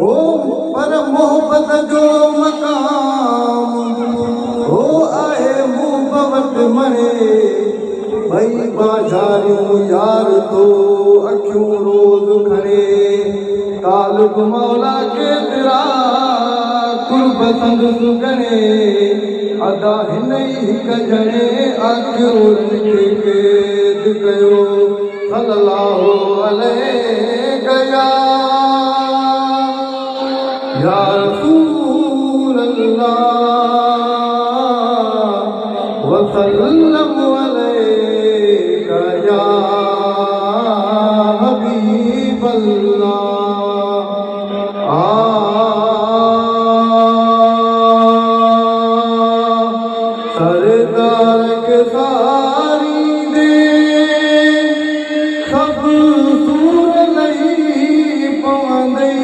ओ पर मोहब्बत जो मकाम ओ आहे मुहब्बत मरे भई बाजारियूं यार तो अखियूं रोज़ खणे कालिब मौला केतिरा कुर्ब संदसि गणे अदा हिन ई हिक ॼणे आखिरुनि खे क़ैद कयो सल्लल्लाहु अलैहि या रसूल अल्लाह व सल्लल्लाहु अलैका या हबीब अल्लाह सरदार के सारी दे सब सूर नहीं पवंदई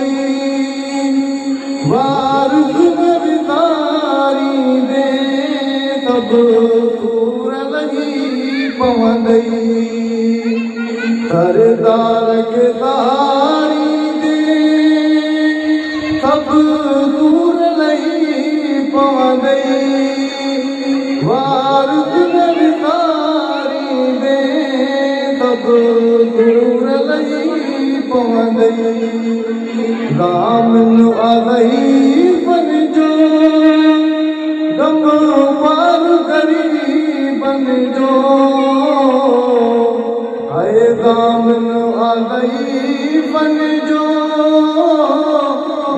वारिस नबी दे सब सूर नहीं पवंदई सरदार के सारी दे सब सूर नहीं पवंदई वारिस नबी दे सब सूर नहीं पवंदई दामन आदई बन जो गम पार गरीबन जो आए दामन आदई बन जो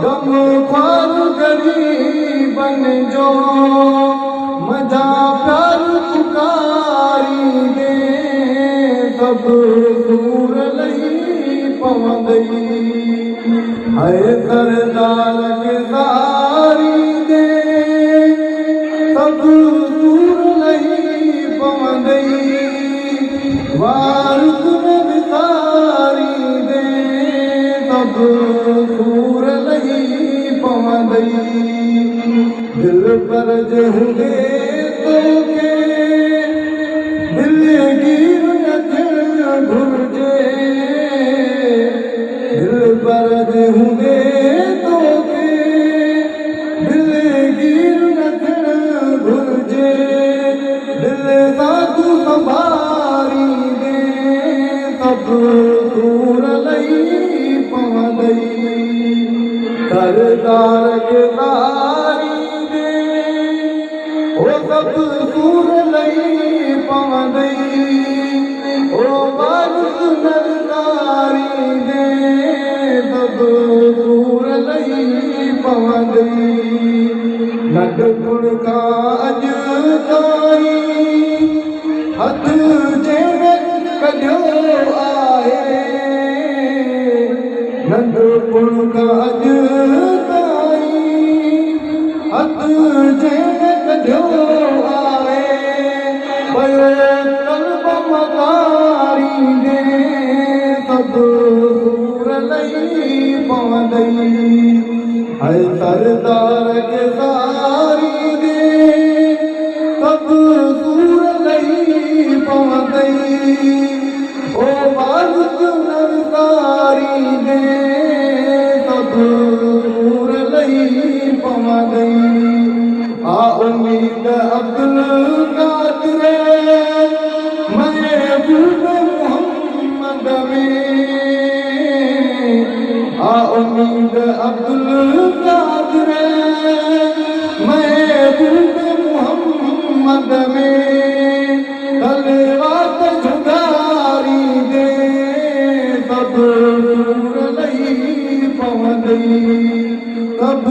गम पार गरीबन जो मजा प्यार पुकारी दे सब सूर नहीं पवंदई है सरदार के सारी दे सब सूर नहीं पवंदई वारिस नबी सारी दे सब सूर नहीं पवंदई दिल पर जे हूंदे तोखे दिलगीर न थियणु घुरिजे दिल पर जे हूंदे तोखे दिलगीर न थियणु घुरिजे दिल सां तूं संभाली दे सब सूर नहीं पवंदई सरदार के सारी दे ओ सब सूर नहीं पवंदई ओ वारिस नबी दे सब सूर नहीं पवंदई नंढपुण खां अॼु ताईं हथ जंहिं कढियो आहे नंढपुण खां अॼु ताईं हथ जंहिं कढियो आहे पयो कल्ब मकारी दे सब सूर नहीं पवंदई है सरदार के सारी दे सब सूर नहीं पवंदई ओ वारिस नबी दे सब सूर नहीं पवंदई आ उम्मीद अब्दुल कादिर महबूब मोहम्मद में आ उम्मीद अब्दुल कादिर महबूब मोहम्मद में तलवात झुगारी दे सब सूर नहीं पवंदई सब